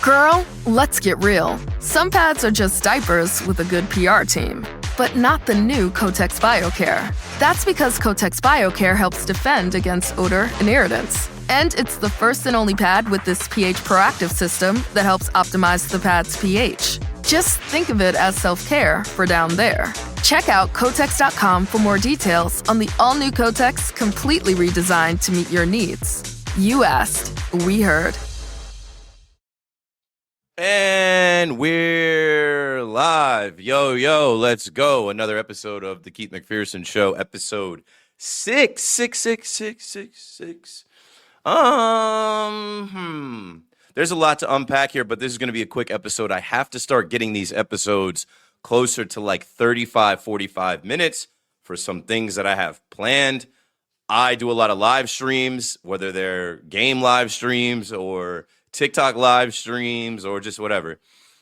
Girl, let's get real. Some pads are just diapers with a good PR team, but not the new Kotex BioCare. That's because Kotex BioCare helps defend against odor and irritants. And it's the first and only pad with this pH proactive system that helps optimize the pad's pH. Just think of it as self-care for down there. Check out Kotex.com for more details on the all-new Kotex, completely redesigned to meet your needs. You asked, we heard. And we're live. Yo, let's go. Another episode of the Keith McPherson Show, episode 666. There's a lot to unpack here, but this is going to be a quick episode. I have to start getting these episodes closer to like 35, 45 minutes for some things that I have planned. I do a lot of live streams, whether they're game live streams or TikTok live streams or just whatever.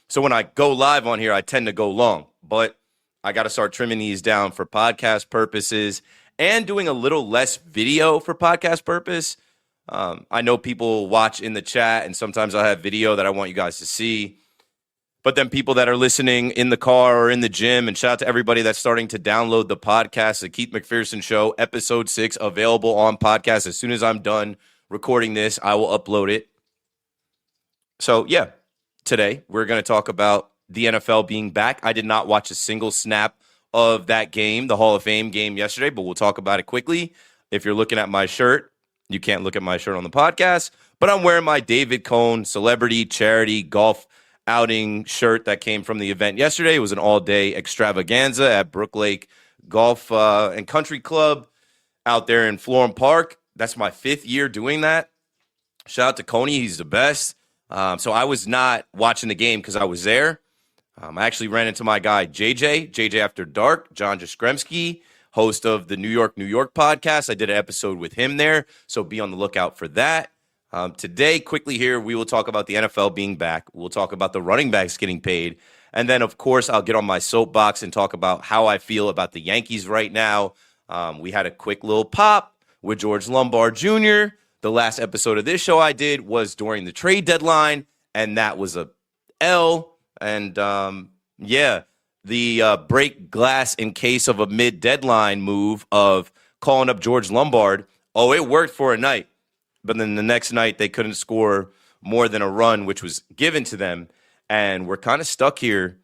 So when I go live on here, I tend to go long, but I got to start trimming these down for podcast purposes and doing a little less video for podcast purpose. I know people watch in the chat, and sometimes I have video that I want you guys to see. But then people that are listening in the car or in the gym, and shout out to everybody that's starting to download the podcast, the Keith McPherson Show, episode 6, available on podcast. As soon as I'm done recording this, I will upload it. So, yeah, today we're going to talk about the NFL being back. I did not watch a single snap of that game, the Hall of Fame game yesterday, but we'll talk about it quickly. If you're looking at my shirt, you can't look at my shirt on the podcast, but I'm wearing my David Cohn celebrity charity golf outing shirt that came from the event yesterday. It was an all-day extravaganza at Brook Lake Golf and Country Club out there in Florham Park. That's my 5th year doing that. Shout out to Coney. He's the best. So I was not watching the game because I was there. I actually ran into my guy, JJ After Dark, John Jaskremski, host of the New York podcast. I did an episode with him there, so be on the lookout for that. Today, quickly here, we will talk about the NFL being back. We'll talk about the running backs getting paid. And then, of course, I'll get on my soapbox and talk about how I feel about the Yankees right now. We had a quick little pop with George Lombard Jr., The last episode of this show I did was during the trade deadline, and that was a L. And, the break glass in case of a mid-deadline move of calling up George Lombard, it worked for a night. But then the next night, they couldn't score more than a run, which was given to them. And we're kind of stuck here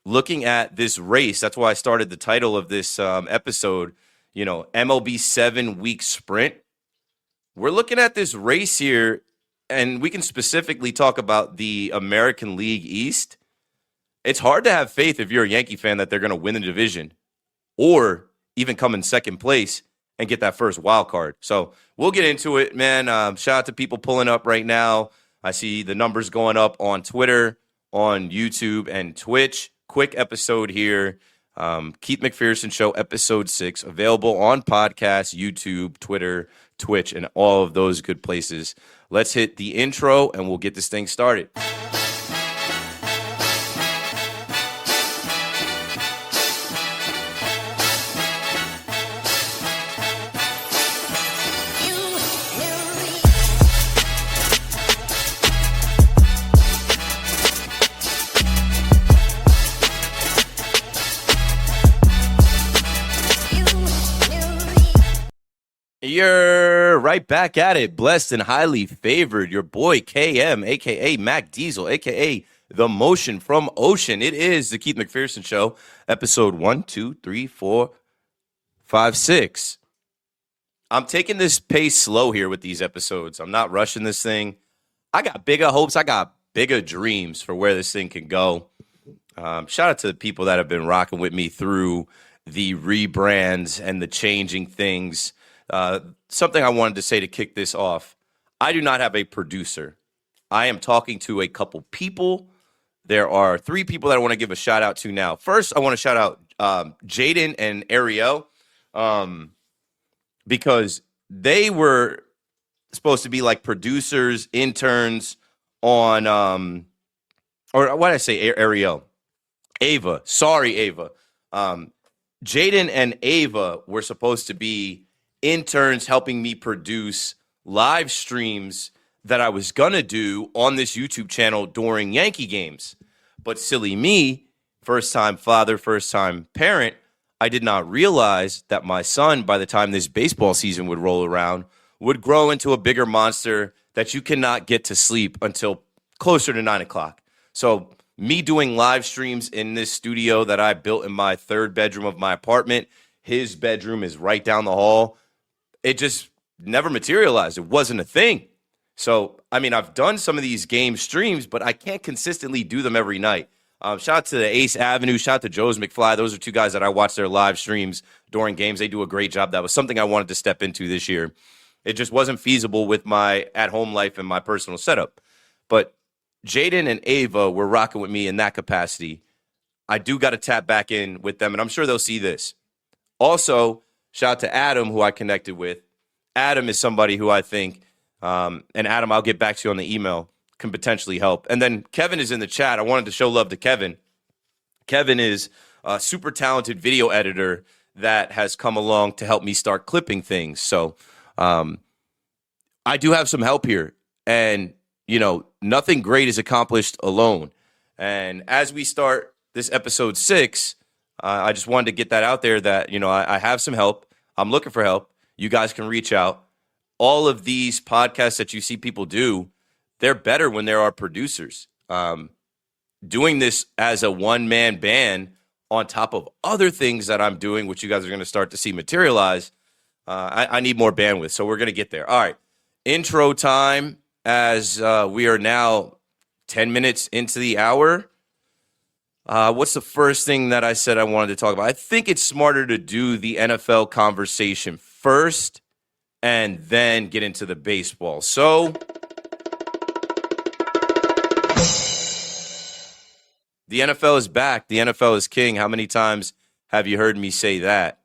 looking at this race. That's why I started the title of this episode, MLB 7-week sprint. We're looking at this race here, and we can specifically talk about the American League East. It's hard to have faith if you're a Yankee fan that they're going to win the division or even come in second place and get that first wild card. So we'll get into it, man. Shout out to people pulling up right now. I see the numbers going up on Twitter, on YouTube, and Twitch. Quick episode here. Keith McPherson Show, episode 6, available on podcast, YouTube, Twitter, Twitch, and all of those good places. Let's hit the intro, and we'll get this thing started. You're right back at it. Blessed and highly favored. Your boy KM, a.k.a. Mac Diesel, a.k.a. The Motion from Ocean. It is the Keith McPherson Show, episode 1, 2, 3, 4, 5, 6. I'm taking this pace slow here with these episodes. I'm not rushing this thing. I got bigger hopes. I got bigger dreams for where this thing can go. Shout out to the people that have been rocking with me through the rebrands and the changing things. Something I wanted to say to kick this off. I do not have a producer. I am talking to a couple people. There are 3 people that I want to give a shout out to now. First, I want to shout out Jaden and Ariel because they were supposed to be like producers, interns on, or what did I say, Ariel? Ava. Sorry, Ava. Jaden and Ava were supposed to be interns helping me produce live streams that I was going to do on this YouTube channel during Yankee games. But silly me, first-time father, first-time parent, I did not realize that my son, by the time this baseball season would roll around, would grow into a bigger monster that you cannot get to sleep until closer to 9 o'clock. So me doing live streams in this studio that I built in my third bedroom of my apartment, his bedroom is right down the hall. It just never materialized. It wasn't a thing. So, I mean, I've done some of these game streams, but I can't consistently do them every night. Shout out to the Ace Avenue. Shout out to Joe's McFly. Those are two guys that I watch their live streams during games. They do a great job. That was something I wanted to step into this year. It just wasn't feasible with my at-home life and my personal setup. But Jaden and Ava were rocking with me in that capacity. I do got to tap back in with them, and I'm sure they'll see this. Also, shout out to Adam, who I connected with. Adam is somebody who I think, and Adam, I'll get back to you on the email, can potentially help. And then Kevin is in the chat. I wanted to show love to Kevin. Kevin is a super talented video editor that has come along to help me start clipping things. So I do have some help here. And, you know, nothing great is accomplished alone. And as we start this episode 6, I just wanted to get that out there that, you know, I have some help. I'm looking for help. You guys can reach out. All of these podcasts that you see people do, they're better when there are producers. Doing this as a one-man band on top of other things that I'm doing, which you guys are going to start to see materialize, I need more bandwidth, so we're going to get there. All right, intro time as we are now 10 minutes into the hour. What's the first thing that I said I wanted to talk about? I think it's smarter to do the NFL conversation first and then get into the baseball. So the NFL is back. The NFL is king. How many times have you heard me say that?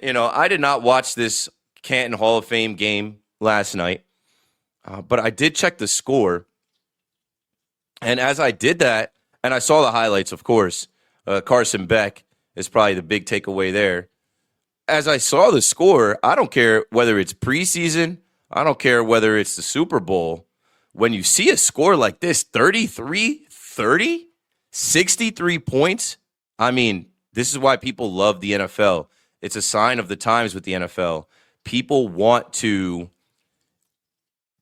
You know, I did not watch this Canton Hall of Fame game last night, but I did check the score. And as I did that, and I saw the highlights, of course, Carson Beck is probably the big takeaway there. As I saw the score, I don't care whether it's preseason, I don't care whether it's the Super Bowl. When you see a score like this, 33-30, 63 points, I mean, this is why people love the NFL. It's a sign of the times with the NFL. People want to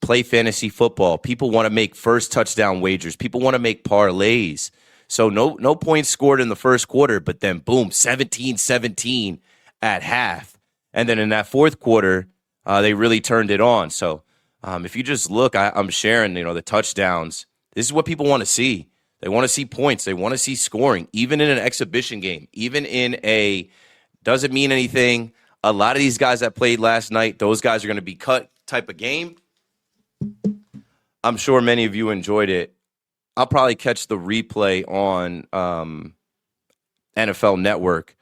play fantasy football. People want to make first touchdown wagers. People want to make parlays. So no points scored in the first quarter, but then boom, 17-17 at half. And then in that fourth quarter, they really turned it on. So if you just look, I'm sharing, you know, the touchdowns. This is what people want to see. They want to see points. They want to see scoring, even in an exhibition game, even in a doesn't mean anything. A lot of these guys that played last night, those guys are going to be cut type of game. I'm sure many of you enjoyed it. I'll probably catch the replay on NFL Network,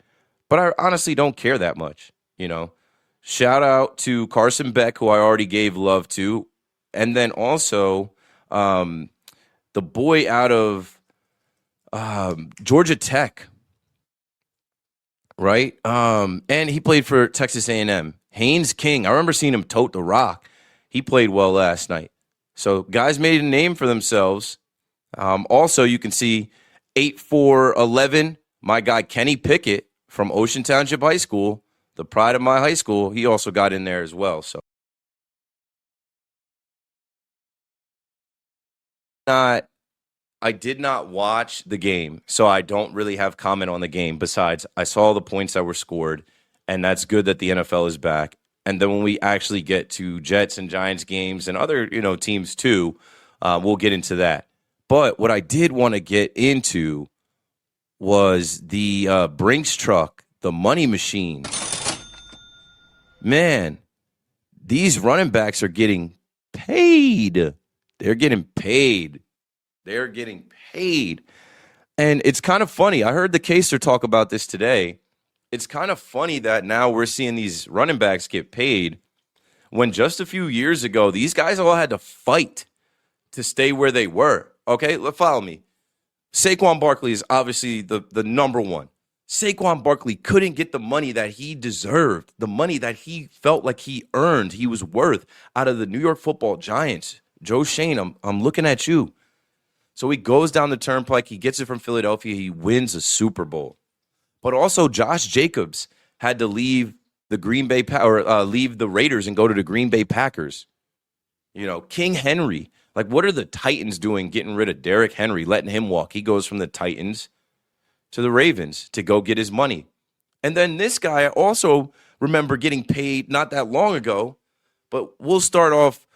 but I honestly don't care that much, you know. Shout out to Carson Beck, who I already gave love to, and then also the boy out of Georgia Tech, right? And he played for Texas A&M. Haynes King, I remember seeing him tote the rock. He played well last night. So guys made a name for themselves. Also, you can see 8-4-11, my guy Kenny Pickett from Ocean Township High School, the pride of my high school. He also got in there as well. So I did not watch the game, so I don't really have comment on the game. Besides, I saw the points that were scored, and that's good that the NFL is back. And then when we actually get to Jets and Giants games and other, you know, teams too, we'll get into that. But what I did want to get into was the Brinks truck, the money machine. Man, these running backs are getting paid. They're getting paid. They're getting paid. And it's kind of funny. I heard the Caser talk about this today. It's kind of funny that now we're seeing these running backs get paid when just a few years ago, these guys all had to fight to stay where they were. Okay, follow me. Saquon Barkley is obviously the number one. Saquon Barkley couldn't get the money that he deserved, the money that he felt like he earned, he was worth out of the New York Football Giants. Joe Shane, I'm looking at you. So he goes down the turnpike. He gets it from Philadelphia. He wins a Super Bowl. But also Josh Jacobs had to leave the leave the Raiders and go to the Green Bay Packers. You know, King Henry. Like, what are the Titans doing getting rid of Derrick Henry, letting him walk? He goes from the Titans to the Ravens to go get his money. And then this guy, I also remember getting paid not that long ago, but we'll start off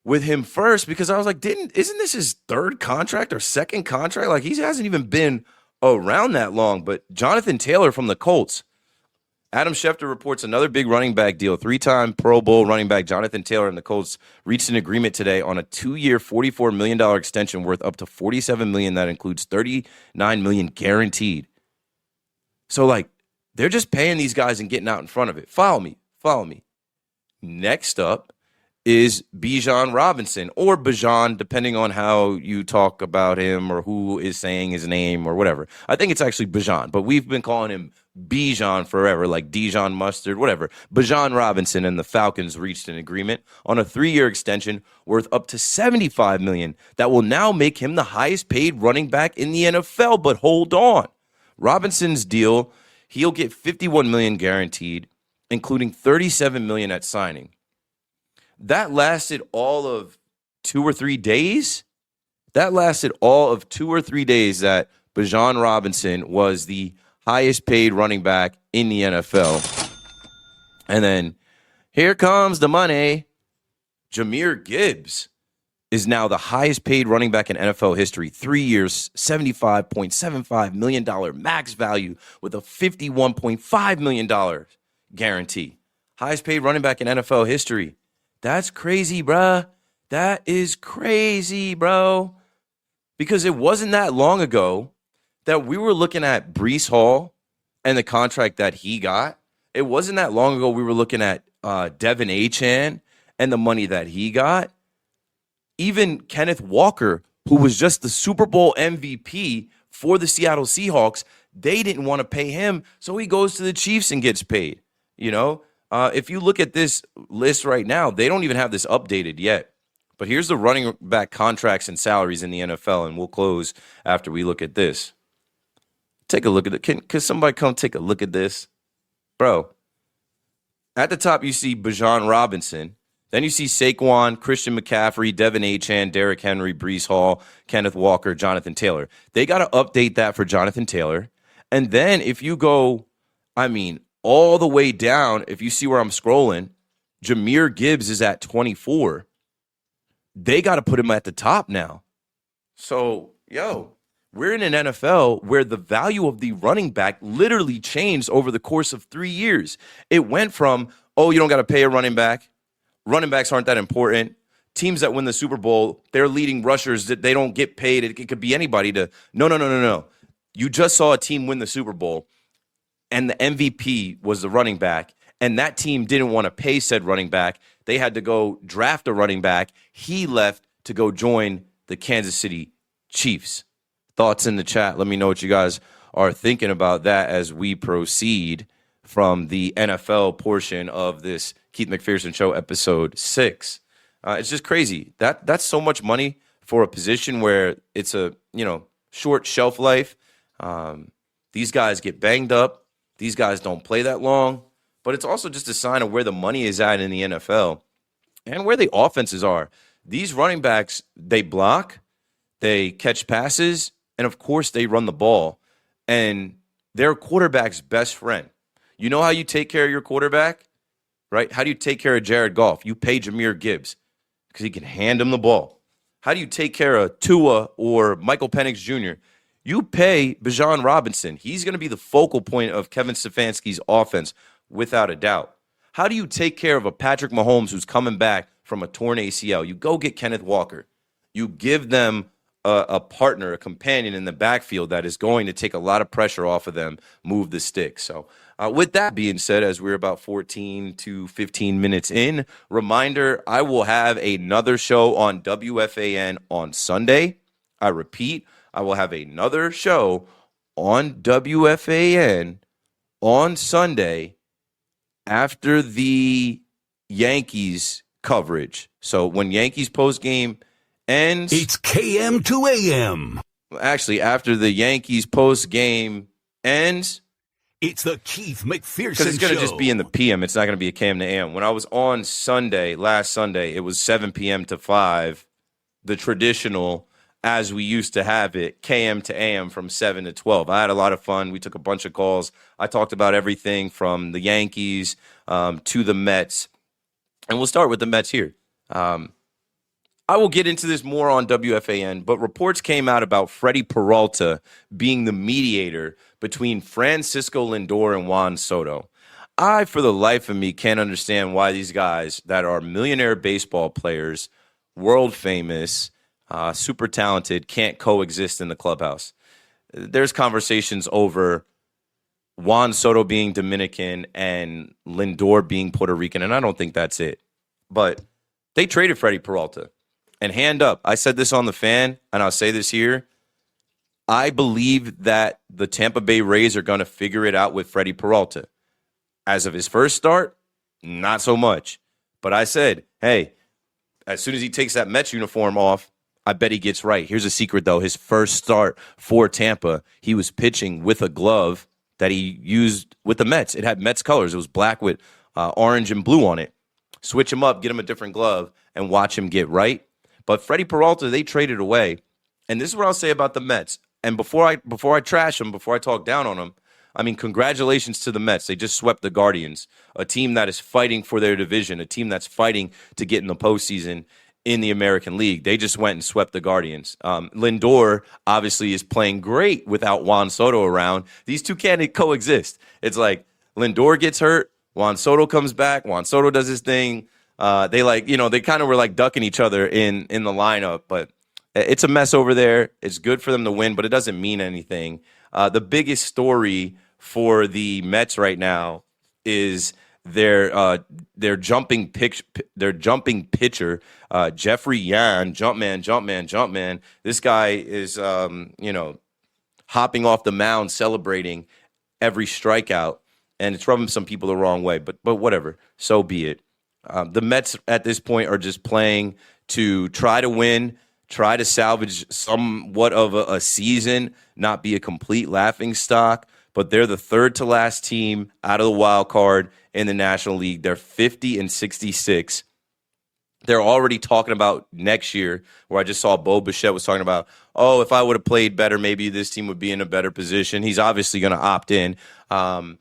with him first because I was like, isn't this his third contract or second contract? Like, he hasn't even been around that long. But Jonathan Taylor from the Colts. Adam Schefter reports another big running back deal. 3-time Pro Bowl running back Jonathan Taylor and the Colts reached an agreement today on a 2-year, $44 million extension worth up to $47 million. That includes $39 million guaranteed. So, like, they're just paying these guys and getting out in front of it. Follow me. Next up is Bijan Robinson, or Bijan, depending on how you talk about him or who is saying his name or whatever. I think it's actually Bijan, but we've been calling him Bijan forever, like Dijon mustard, whatever. Bijan Robinson and the Falcons reached an agreement on a 3-year extension worth up to $75 million that will now make him the highest paid running back in the NFL. But hold on. Robinson's deal, he'll get $51 million guaranteed, including $37 million at signing. That lasted all of 2 or 3 days. That Bijan Robinson was the highest paid running back in the NFL. And then here comes the money. Jahmyr Gibbs is now the highest paid running back in NFL history. 3 years, $75.75 million max value with a $51.5 million guarantee. Highest paid running back in NFL history. That's crazy, bruh. That is crazy, bro. Because it wasn't that long ago that we were looking at Breece Hall and the contract that he got. It wasn't that long ago we were looking at Devin Achane and the money that he got. Even Kenneth Walker, who was just the Super Bowl MVP for the Seattle Seahawks, they didn't want to pay him, so he goes to the Chiefs and gets paid. You know, if you look at this list right now, they don't even have this updated yet. But here's the running back contracts and salaries in the NFL, and we'll close after we look at this. Take a look at it. Can somebody come take a look at this? Bro, at the top you see Bijan Robinson. Then you see Saquon, Christian McCaffrey, Devin Achane, Derrick Henry, Breece Hall, Kenneth Walker, Jonathan Taylor. They got to update that for Jonathan Taylor. And then if you go, all the way down, if you see where I'm scrolling, Jahmyr Gibbs is at 24. They got to put him at the top now. So, we're in an NFL where the value of the running back literally changed over the course of 3 years. It went from, you don't got to pay a running back. Running backs aren't that important. Teams that win the Super Bowl, they're leading rushers that they don't get paid. It could be anybody to, no. You just saw a team win the Super Bowl, and the MVP was the running back, and that team didn't want to pay said running back. They had to go draft a running back. He left to go join the Kansas City Chiefs. Thoughts in the chat. Let me know what you guys are thinking about that as we proceed from the NFL portion of this Keith McPherson Show, episode 6. It's just crazy. That's so much money for a position where it's a short shelf life. These guys get banged up. These guys don't play that long. But it's also just a sign of where the money is at in the NFL and where the offenses are. These running backs, they block, they catch passes, and of course they run the ball. And they're quarterback's best friend. You know how you take care of your quarterback, right? How do you take care of Jared Goff? You pay Jahmyr Gibbs because he can hand him the ball. How do you take care of Tua or Michael Penix Jr.? You pay Bijan Robinson. He's going to be the focal point of Kevin Stefanski's offense, without a doubt. How do you take care of a Patrick Mahomes who's coming back from a torn ACL? You go get Kenneth Walker. You give them a partner, a companion in the backfield that is going to take a lot of pressure off of them, move the stick. So with that being said, as we're about 14 to 15 minutes in, reminder, I will have another show on WFAN on Sunday. I repeat, I will have another show on WFAN on Sunday after the Yankees coverage. So when Yankees postgame ends, it's KM to AM. Actually, after the Yankees postgame ends, it's the Keith McPherson Show. Because it's going to just be in the PM. It's not going to be a KM to AM. When I was on Sunday, last Sunday, it was 7 p.m. to 5, the traditional, as we used to have it, KM to AM from 7 to 12. I had a lot of fun. We took a bunch of calls. I talked about everything from the Yankees to the Mets. And we'll start with the Mets here. I will get into this more on WFAN, but reports came out about Freddie Peralta being the mediator between Francisco Lindor and Juan Soto. I, for the life of me, can't understand why these guys that are millionaire baseball players, world famous, super talented, can't coexist in the clubhouse. There's conversations over Juan Soto being Dominican and Lindor being Puerto Rican, and I don't think that's it. But they traded Freddie Peralta. And hand up, I said this on the Fan, and I'll say this here. I believe that the Tampa Bay Rays are going to figure it out with Freddie Peralta. As of his first start, not so much. But I said, hey, as soon as he takes that Mets uniform off, I bet he gets right. Here's a secret, though. His first start for Tampa, he was pitching with a glove that he used with the Mets. It had Mets colors. It was black with orange and blue on it. Switch him up, get him a different glove, and watch him get right. But Freddie Peralta, they traded away. And this is what I'll say about the Mets. And before I trash them, before I talk down on them, I mean, congratulations to the Mets. They just swept the Guardians, a team that is fighting for their division, a team that's fighting to get in the postseason in the American League. They just went and swept the Guardians. Lindor, obviously, is playing great without Juan Soto around. These two can't coexist. It's like Lindor gets hurt, Juan Soto comes back, Juan Soto does his thing. They kind of were like ducking each other in the lineup, but it's a mess over there. It's good for them to win, but it doesn't mean anything. The biggest story for the Mets right now is their jumping pitcher, Jeffrey Yan, Jumpman. This guy is hopping off the mound, celebrating every strikeout, and it's rubbing some people the wrong way. But whatever, so be it. The Mets at this point are just playing to try to win, try to salvage somewhat of a season, not be a complete laughingstock. But they're the third to last team out of the wild card in the National League. They're 50-66. They're already talking about next year, where I just saw Bo Bichette was talking about, if I would have played better, maybe this team would be in a better position. He's obviously going to opt in and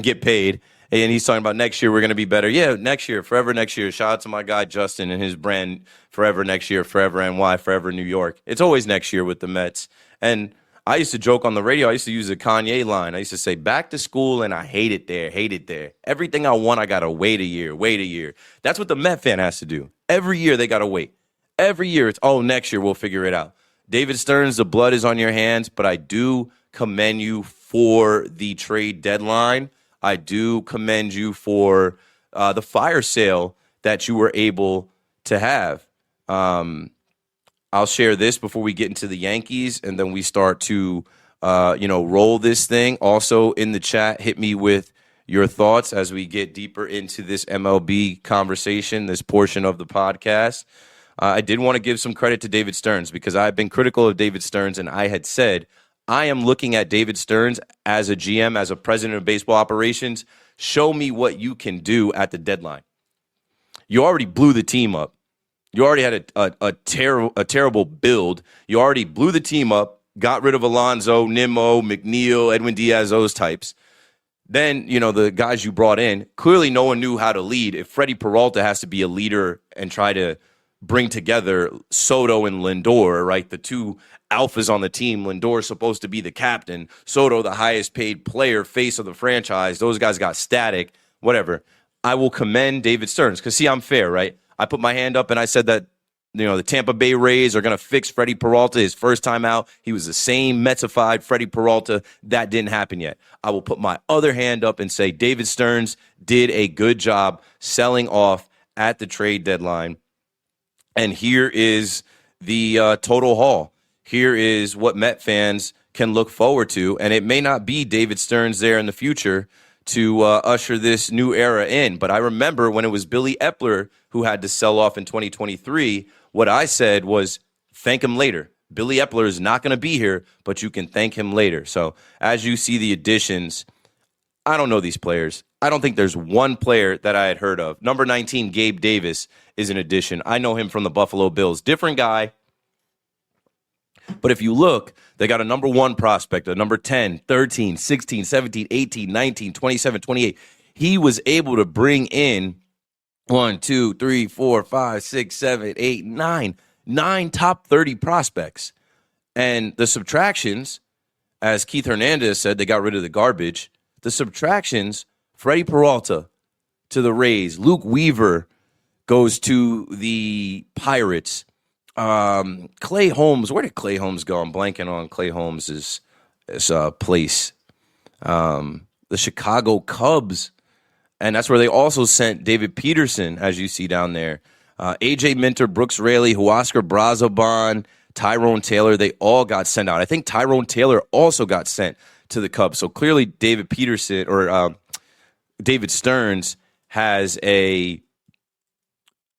get paid. And he's talking about next year we're going to be better. Yeah, next year, forever next year. Shout out to my guy Justin and his brand, Forever Next Year, Forever NY, Forever New York. It's always next year with the Mets. And I used to joke on the radio. I used to use the Kanye line. I used to say, back to school, and I hate it there. Everything I want, I got to wait a year. That's what the Met fan has to do. Every year they got to wait. Every year it's, next year we'll figure it out. David Stearns, the blood is on your hands, but I do commend you for the trade deadline. I do commend you for the fire sale that you were able to have. I'll share this before we get into the Yankees, and then we start to, roll this thing. Also in the chat, hit me with your thoughts as we get deeper into this MLB conversation, this portion of the podcast. I did want to give some credit to David Stearns because I've been critical of David Stearns, and I had said, I am looking at David Stearns as a GM, as a president of baseball operations. Show me what you can do at the deadline. You already blew the team up. You already had a terrible build. You already blew the team up, got rid of Alonso, Nimmo, McNeil, Edwin Diaz, those types. Then, the guys you brought in, clearly no one knew how to lead. If Freddie Peralta has to be a leader and try to bring together Soto and Lindor, right, the two alphas on the team. Lindor's supposed to be the captain. Soto, the highest paid player, face of the franchise. Those guys got static, whatever. I will commend David Stearns because, see, I'm fair, right? I put my hand up and I said that, the Tampa Bay Rays are going to fix Freddie Peralta his first time out. He was the same Metsified Freddie Peralta. That didn't happen yet. I will put my other hand up and say David Stearns did a good job selling off at the trade deadline. And here is the total haul. Here is what Met fans can look forward to. And it may not be David Stearns there in the future to usher this new era in. But I remember when it was Billy Epler who had to sell off in 2023, what I said was, thank him later. Billy Epler is not going to be here, but you can thank him later. So as you see the additions, I don't know these players. I don't think there's one player that I had heard of. Number 19, Gabe Davis, is an addition. I know him from the Buffalo Bills. Different guy. But if you look, they got a number 1 prospect, a number 10, 13, 16, 17, 18, 19, 27, 28. He was able to bring in 1, 2, 3, 4, 5, 6, 7, 8, 9 top 30 prospects. And the subtractions, as Keith Hernandez said, they got rid of the garbage. The subtractions, Freddie Peralta to the Rays, Luke Weaver goes to the Pirates. Clay Holmes, where did Clay Holmes go? I'm blanking on Clay Holmes' place. The Chicago Cubs, and that's where they also sent David Peterson, as you see down there. A.J. Minter, Brooks Raley, Huascar Brazoban, Tyrone Taylor, they all got sent out. I think Tyrone Taylor also got sent to the Cubs. So clearly David Peterson or David Stearns has a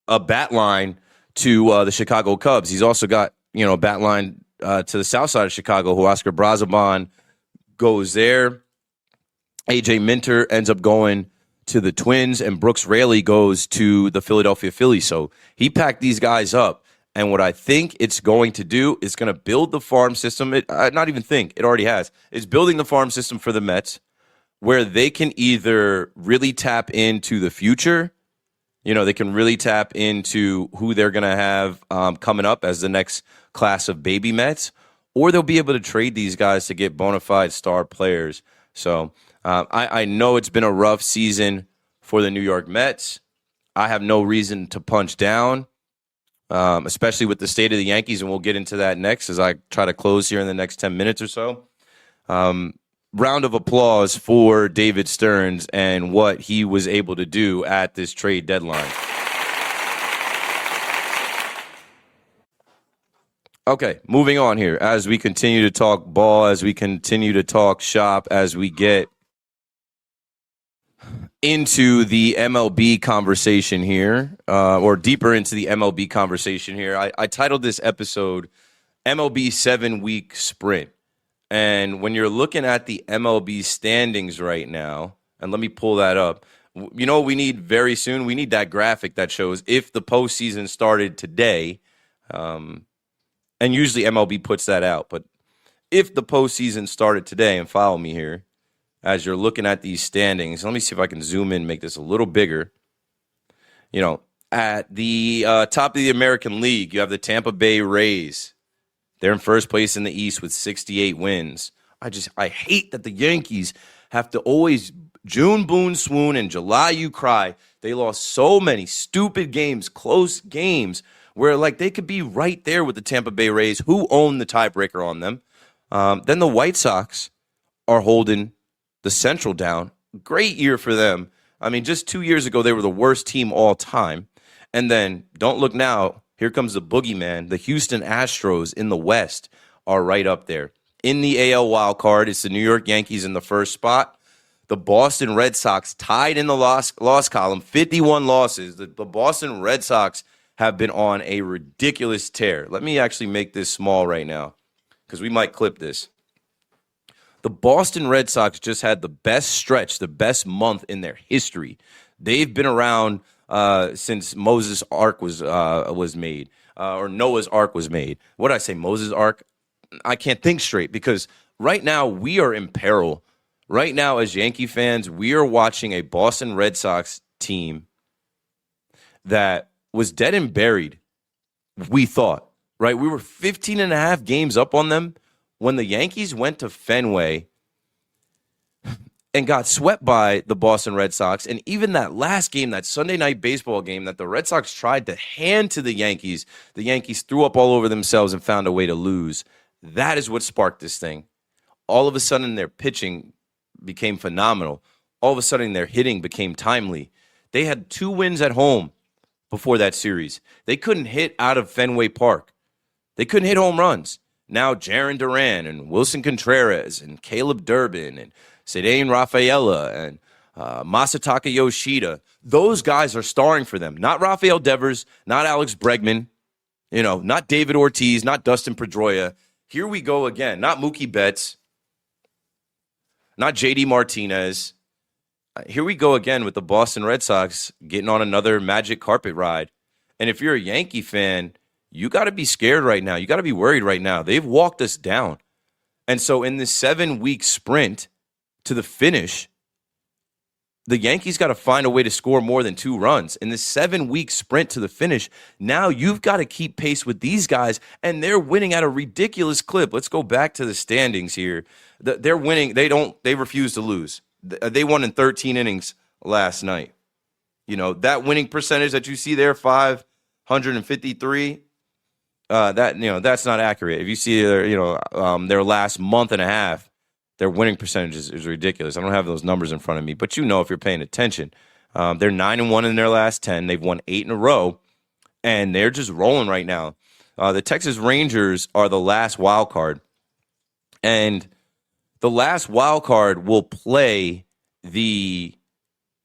bat line to the Chicago Cubs. He's also got, a bat line to the south side of Chicago. Huascar Brazoban goes there. A.J. Minter ends up going to the Twins, and Brooks Raley goes to the Philadelphia Phillies. So he packed these guys up. And what I think it's going to do is going to build the farm system. It already has. It's building the farm system for the Mets where they can either really tap into the future. They can really tap into who they're going to have coming up as the next class of baby Mets, or they'll be able to trade these guys to get bona fide star players. So I know it's been a rough season for the New York Mets. I have no reason to punch down, especially with the state of the Yankees, and we'll get into that next as I try to close here in the next 10 minutes or so. Round of applause for David Stearns and what he was able to do at this trade deadline. Okay, moving on here as we continue to talk ball, as we continue to talk shop, as we get into the MLB conversation here, or deeper into the MLB conversation here. I titled this episode MLB 7-Week Sprint. And when you're looking at the MLB standings right now, and let me pull that up, we need very soon, we need that graphic that shows if the postseason started today, and usually MLB puts that out, but if the postseason started today, and follow me here, as you're looking at these standings, let me see if I can zoom in, make this a little bigger. At the top of the American League, you have the Tampa Bay Rays. They're in first place in the East with 68 wins. I hate that the Yankees have to always June boon swoon and July you cry. They lost so many stupid games, close games, where they could be right there with the Tampa Bay Rays, who own the tiebreaker on them. Then the White Sox are holding the Central down. Great year for them. Just 2 years ago, they were the worst team all time. And then, don't look now, here comes the boogeyman. The Houston Astros in the West are right up there. In the AL Wildcard, it's the New York Yankees in the first spot. The Boston Red Sox tied in the loss column, 51 losses. The Boston Red Sox have been on a ridiculous tear. Let me actually make this small right now because we might clip this. The Boston Red Sox just had the best stretch, the best month in their history. They've been around since Moses' Ark was made, or Noah's Ark was made. What did I say, Moses' Ark? I can't think straight because right now we are in peril. Right now, as Yankee fans, we are watching a Boston Red Sox team that was dead and buried, we thought, right? We were 15 and a half games up on them when the Yankees went to Fenway and got swept by the Boston Red Sox. And even that last game, that Sunday night baseball game that the Red Sox tried to hand to the Yankees threw up all over themselves and found a way to lose. That is what sparked this thing. All of a sudden, their pitching became phenomenal. All of a sudden, their hitting became timely. They had 2 wins at home before that series. They couldn't hit out of Fenway Park. They couldn't hit home runs. now Jarren Duran and Wilson Contreras and Caleb Durbin and Cedane Rafaela and Masataka Yoshida. Those guys are starring for them. Not Rafael Devers, not Alex Bregman, not David Ortiz, not Dustin Pedroia. Here we go again. Not Mookie Betts, not JD Martinez. Here we go again with the Boston Red Sox getting on another magic carpet ride. And if you're a Yankee fan, you got to be scared right now. You got to be worried right now. They've walked us down. And so in this 7-week sprint to the finish, the Yankees got to find a way to score more than 2 runs. In this 7-week sprint to the finish, now you've got to keep pace with these guys, and they're winning at a ridiculous clip. Let's go back to the standings here. They're winning. They refuse to lose. They won in 13 innings last night. That winning percentage that you see there, 553, that's not accurate. If you see their last month and a half, their winning percentage is ridiculous. I don't have those numbers in front of me, but if you're paying attention, they're 9-1 in their last 10. They've won 8 in a row, and they're just rolling right now. The Texas Rangers are the last wild card, and the last wild card will play the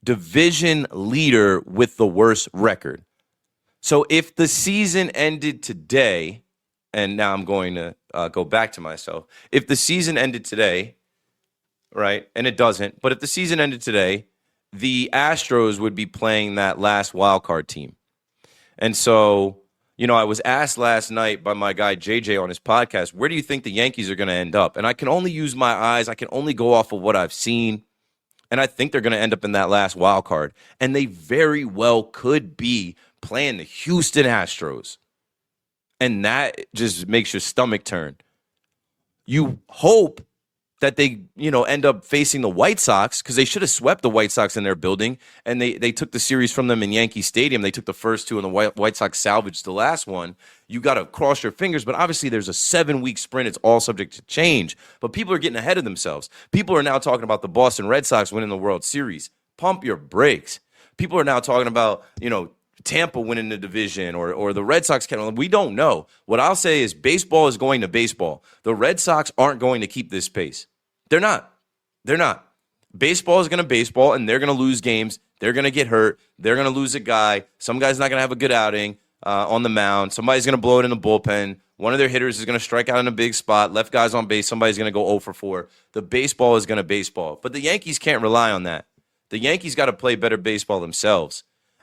division leader with the worst record. So if the season ended today, and now I'm going to go back to myself. If the season ended today, right, and it doesn't, but if the season ended today, the Astros would be playing that last wild card team. And so, I was asked last night by my guy JJ on his podcast, where do you think the Yankees are going to end up? And I can only use my eyes. I can only go off of what I've seen. And I think they're going to end up in that last wild card. And they very well could be playing the Houston Astros. And that just makes your stomach turn. You hope that they, end up facing the White Sox, because they should have swept the White Sox in their building, and they took the series from them in Yankee Stadium. They took the first 2, and the White Sox salvaged the last one. You got to cross your fingers, but obviously there's a 7-week sprint. It's all subject to change, but people are getting ahead of themselves. People are now talking about the Boston Red Sox winning the World Series. Pump your brakes. People are now talking about, Tampa winning the division or the Red Sox. We don't know. What I'll say is baseball is going to baseball. The Red Sox aren't going to keep this pace. They're not. Baseball is going to baseball, and they're going to lose games. They're going to get hurt. They're going to lose a guy. Some guy's not going to have a good outing on the mound. Somebody's going to blow it in the bullpen. One of their hitters is going to strike out in a big spot. Left guy's on base. Somebody's going to go 0 for 4. The baseball is going to baseball. But the Yankees can't rely on that. The Yankees got to play better baseball themselves.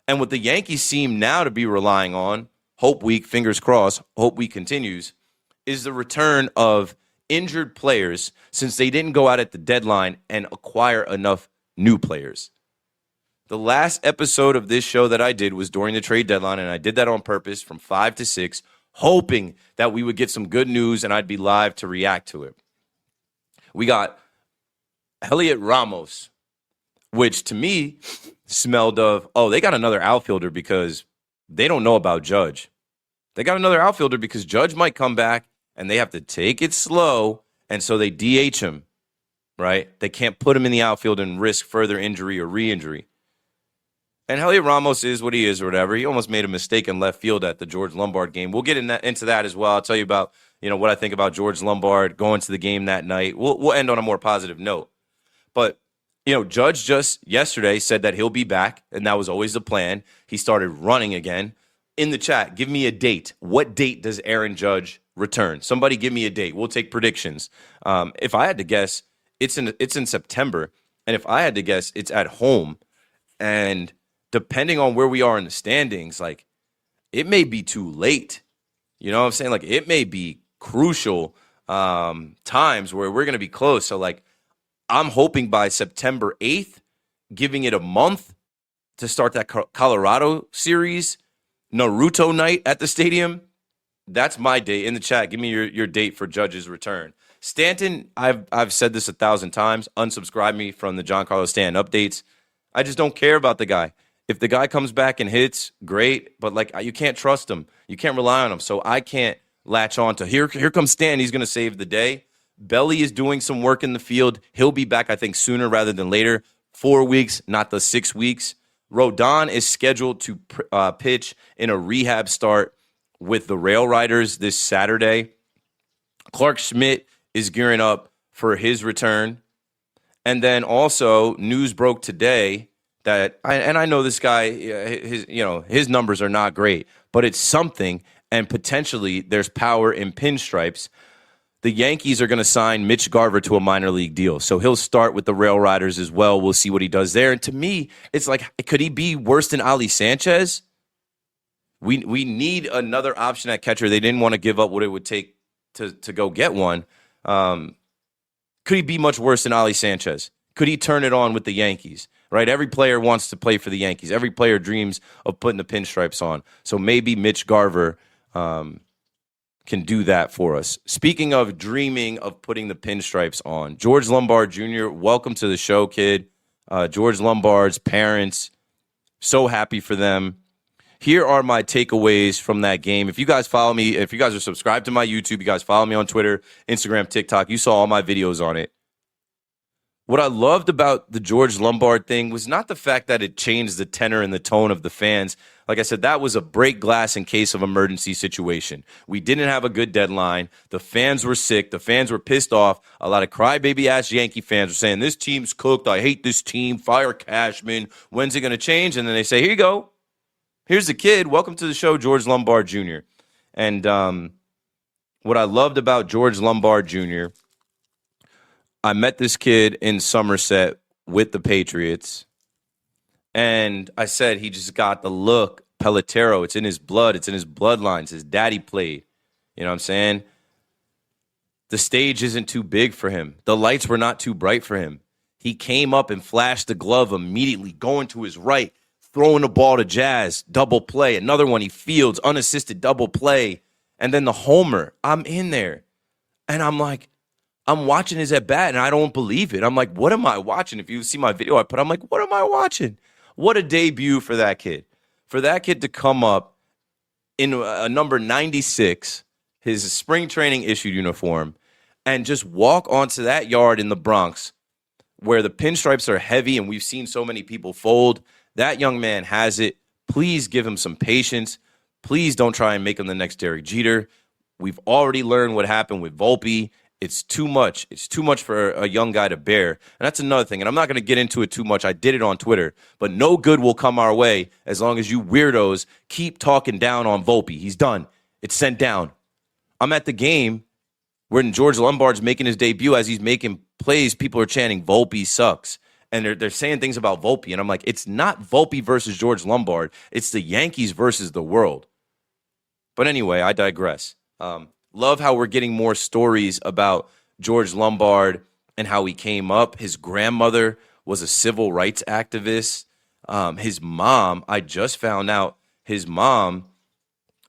And what the Yankees seem now to be relying on, hope week, fingers crossed, hope week continues, is the return of injured players, since they didn't go out at the deadline and acquire enough new players. The last episode of this show that I did was during the trade deadline, and I did that on purpose from 5 to 6, hoping that we would get some good news and I'd be live to react to it. We got Elliot Ramos, which to me smelled of, they got another outfielder because they don't know about Judge. They got another outfielder because Judge might come back and they have to take it slow, and so they DH him, right? They can't put him in the outfield and risk further injury or re-injury. And Elliot Ramos is what he is or whatever. He almost made a mistake in left field at the George Lombard game. We'll get into that as well. I'll tell you about what I think about George Lombard going to the game that night. We'll end on a more positive note. But Judge just yesterday said that he'll be back, and that was always the plan. He started running again. In the chat, give me a date. What date does Aaron Judge return? Somebody give me a date. We'll take predictions. If I had to guess, it's in September, and if I had to guess, it's at home. And depending on where we are in the standings, it may be too late. You know what I'm saying? It may be crucial times where we're going to be close. So, I'm hoping by September 8th, giving it a month to start that Colorado series, Naruto night at the stadium. That's my date. In the chat, give me your date for Judge's return. Stanton, I've said this 1,000 times, unsubscribe me from the John Carlos Stanton updates. I just don't care about the guy. If the guy comes back and hits, great, but you can't trust him. You can't rely on him. So I can't latch on to, here comes Stanton, he's going to save the day. Belly is doing some work in the field. He'll be back, I think, sooner rather than later. 4 weeks, not the 6 weeks. Rodon is scheduled to pitch in a rehab start with the Rail Riders this Saturday. Clark Schmidt is gearing up for his return. And then also news broke today that, I know this guy, his numbers are not great, but it's something, and potentially there's power in pinstripes. The Yankees are going to sign Mitch Garver to a minor league deal. So he'll start with the Rail Riders as well. We'll see what he does there. And to me, it's like, could he be worse than Ali Sanchez? We need another option at catcher. They didn't want to give up what it would take to go get one. Could he be much worse than Ali Sanchez? Could he turn it on with the Yankees? Right? Every player wants to play for the Yankees. Every player dreams of putting the pinstripes on. So maybe Mitch Garver can do that for us. Speaking of dreaming of putting the pinstripes on, George Lombard Jr., welcome to the show, kid. George Lombard's parents, so happy for them. Here are my takeaways from that game. If you guys follow me, if you guys are subscribed to my YouTube, you guys follow me on Twitter, Instagram, TikTok, you saw all my videos on it. What I loved about the George Lombard thing was not the fact that it changed the tenor and the tone of the fans. Like I said, that was a break glass in case of emergency situation. We didn't have a good deadline. The fans were sick. The fans were pissed off. A lot of crybaby-ass Yankee fans were saying, this team's cooked. I hate this team. Fire Cashman. When's it going to change? And then they say, here you go. Here's the kid. Welcome to the show, George Lombard Jr. And what I loved about George Lombard Jr., I met this kid in Somerset with the Patriots, and I said he just got the look, Pelotero. It's in his blood. It's in his bloodlines. His daddy played. You know what I'm saying? The stage isn't too big for him. The lights were not too bright for him. He came up and flashed the glove immediately, going to his right, throwing the ball to Jazz, double play. Another one he fields, unassisted double play. And then the homer. I'm in there, and I'm like, I'm watching his at-bat, and I don't believe it. I'm like, what am I watching? If you see my video I put, I'm like, what am I watching? What a debut for that kid. For that kid to come up in a number 96, his spring training issued uniform, and just walk onto that yard in the Bronx where the pinstripes are heavy and we've seen so many people fold. That young man has it. Please give him some patience. Please don't try and make him the next Derek Jeter. We've already learned what happened with Volpe. It's too much. It's too much for a young guy to bear. And that's another thing. And I'm not going to get into it too much. I did it on Twitter. But no good will come our way as long as you weirdos keep talking down on Volpe. He's done. It's sent down. I'm at the game when George Lombard's making his debut. As he's making plays, people are chanting, Volpe sucks. And they're saying things about Volpe. And I'm like, it's not Volpe versus George Lombard. It's the Yankees versus the world. But anyway, I digress. Love how we're getting more stories about George Lombard and how he came up. His grandmother was a civil rights activist. His mom, I just found out, his mom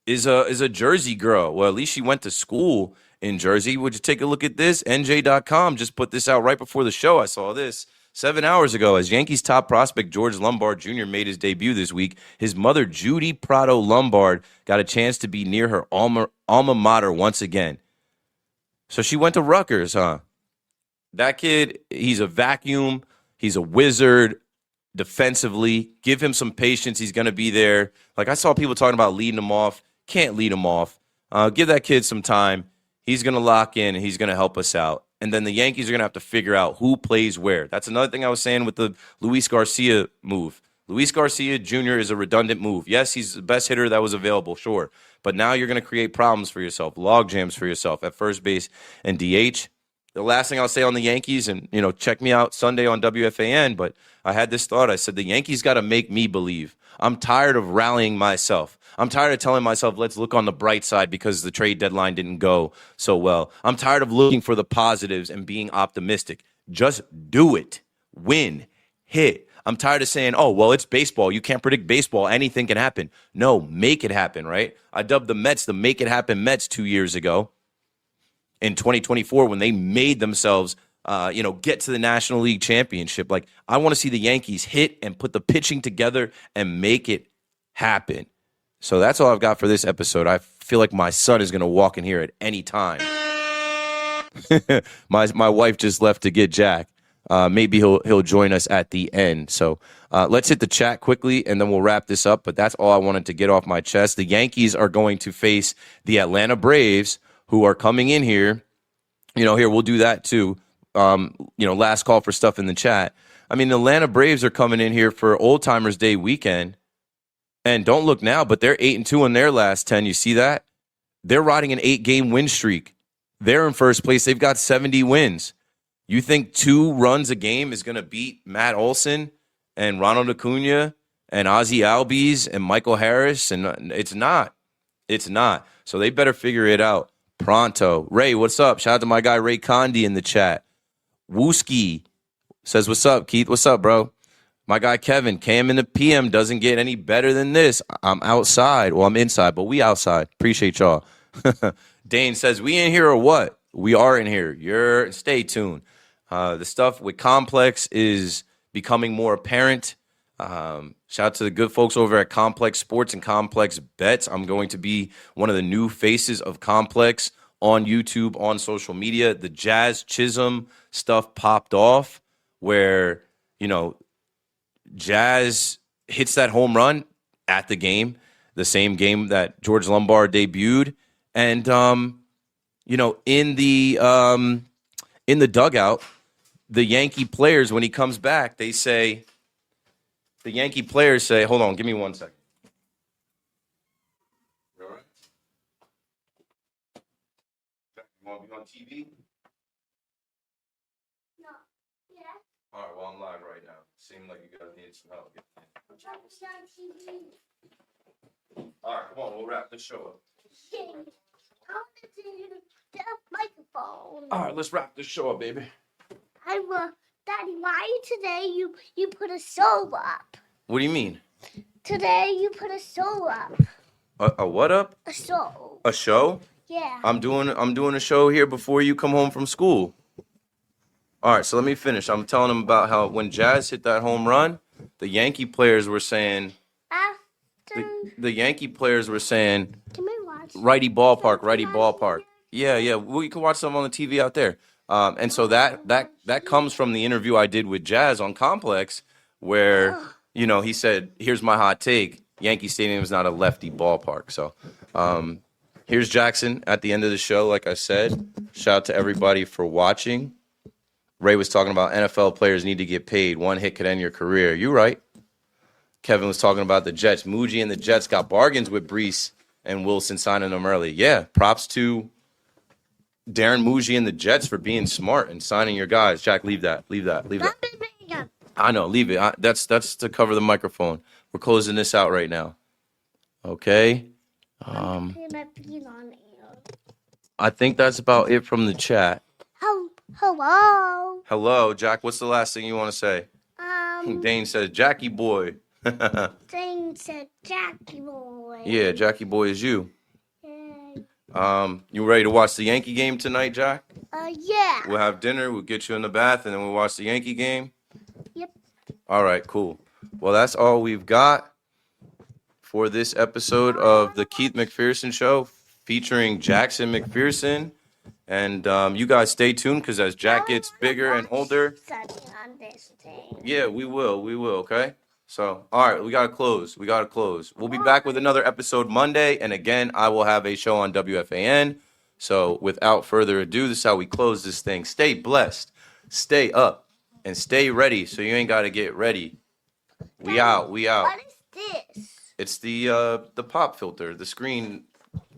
is a Jersey girl. Well, at least she went to school in Jersey. Would you take a look at this? NJ.com just put this out right before the show. I saw this 7 hours ago. As Yankees top prospect George Lombard Jr. made his debut this week, his mother, Judy Prado Lombard, got a chance to be near her alma mater once again. So she went to Rutgers, huh? That kid, he's a vacuum. He's a wizard defensively. Give him some patience. He's going to be there. Like I saw people talking about leading him off. Can't lead him off. Give that kid some time. He's going to lock in, and he's going to help us out. And then the Yankees are going to have to figure out who plays where. That's another thing I was saying with the Luis Garcia move. Luis Garcia Jr. is a redundant move. Yes, he's the best hitter that was available, sure. But now you're going to create problems for yourself, log jams for yourself at first base and DH. The last thing I'll say on the Yankees, and, check me out Sunday on WFAN, but I had this thought. I said, the Yankees got to make me believe. I'm tired of rallying myself. I'm tired of telling myself, let's look on the bright side because the trade deadline didn't go so well. I'm tired of looking for the positives and being optimistic. Just do it. Win. Hit. I'm tired of saying, oh, well, it's baseball. You can't predict baseball. Anything can happen. No, make it happen, right? I dubbed the Mets the Make It Happen Mets 2 years ago in 2024 when they made themselves get to the National League Championship. Like, I want to see the Yankees hit and put the pitching together and make it happen. So that's all I've got for this episode. I feel like my son is going to walk in here at any time. My wife just left to get Jack. Maybe he'll join us at the end. So let's hit the chat quickly, and then we'll wrap this up. But that's all I wanted to get off my chest. The Yankees are going to face the Atlanta Braves, who are coming in here Here, we'll do that too. Last call for stuff in the chat. I mean, the Atlanta Braves are coming in here for Old Timers Day weekend. And don't look now, but they're 8-2 in their last 10. You see that? They're riding an 8-game win streak. They're in first place. They've got 70 wins. You think 2 runs a game is going to beat Matt Olson and Ronald Acuna and Ozzie Albies and Michael Harris? And it's not. It's not. So they better figure it out pronto. Ray, what's up? Shout out to my guy Ray Condi in the chat. Wooski says, what's up, Keith? What's up, bro? My guy Kevin, KM in the PM doesn't get any better than this. I'm outside. Well, I'm inside, but we outside. Appreciate y'all. Dane says, we in here or what? We are in here. Stay tuned. The stuff with Complex is becoming more apparent. Shout out to the good folks over at Complex Sports and Complex Bets. I'm going to be one of the new faces of Complex on YouTube, on social media. The Jazz Chisholm stuff popped off where, Jazz hits that home run at the game, the same game that George Lombard debuted. And, in the dugout, the Yankee players, when he comes back, the Yankee players say, hold on, give me 1 second. You all right? You want to be on TV? No. Yeah. All right, well, I'm live right now. Seemed like you guys needed some help. I'm trying to see on TV. All right, come on, we'll wrap this show up. I want to see the microphone. All right, let's wrap this show up, baby. Daddy, why today you put a show up? What do you mean? Today you put a show up. A what up? A show. A show? Yeah. I'm doing a show here before you come home from school. All right, so let me finish. I'm telling them about how when Jazz hit that home run, the Yankee players were saying. The Yankee players were saying. Can we watch? Righty ballpark. Yeah. Well, you can watch some on the TV out there. And so that comes from the interview I did with Jazz on Complex, where he said, "Here's my hot take: Yankee Stadium is not a lefty ballpark." So, here's Jackson at the end of the show. Like I said, shout out to everybody for watching. Ray was talking about NFL players need to get paid. One hit could end your career. You're right. Kevin was talking about the Jets. Muji and the Jets got bargains with Brees and Wilson signing them early. Yeah, props to Darren Muji and the Jets for being smart and signing your guys. Jack, leave that. I know, leave it. That's to cover the microphone. We're closing this out right now. Okay. I think that's about it from the chat. Hello. Hello, Jack. What's the last thing you want to say? Dane says, Jackie boy. Dane said, Jackie boy. Yeah, Jackie boy is you. Yeah. You ready to watch the Yankee game tonight, Jack? Yeah. We'll have dinner, we'll get you in the bath, and then we'll watch the Yankee game? Yep. All right, cool. Well, that's all we've got for this episode of the Keith McPherson Show featuring Jackson McPherson. And you guys stay tuned because as Jack gets bigger and older. On this thing. Yeah, we will, okay? So, all right, we got to close. We'll be back with another episode Monday. And again, I will have a show on WFAN. So without further ado, this is how we close this thing. Stay blessed, stay up, and stay ready so you ain't got to get ready. We out. What is this? It's the pop filter, the screen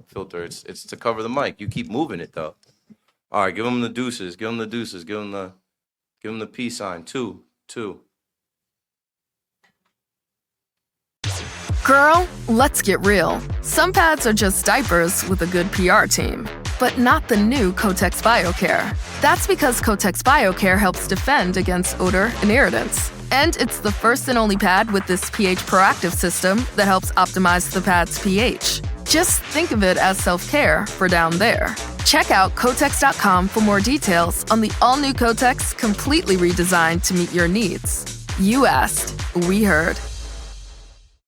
filter. It's to cover the mic. You keep moving it, though. All right, give them the deuces. Give them the peace sign. Two. Girl, let's get real. Some pads are just diapers with a good PR team, but not the new Kotex BioCare. That's because Kotex BioCare helps defend against odor and irritants. And it's the first and only pad with this pH proactive system that helps optimize the pad's pH. Just think of it as self-care for down there. Check out Kotex.com for more details on the all-new Kotex, completely redesigned to meet your needs. You asked, we heard.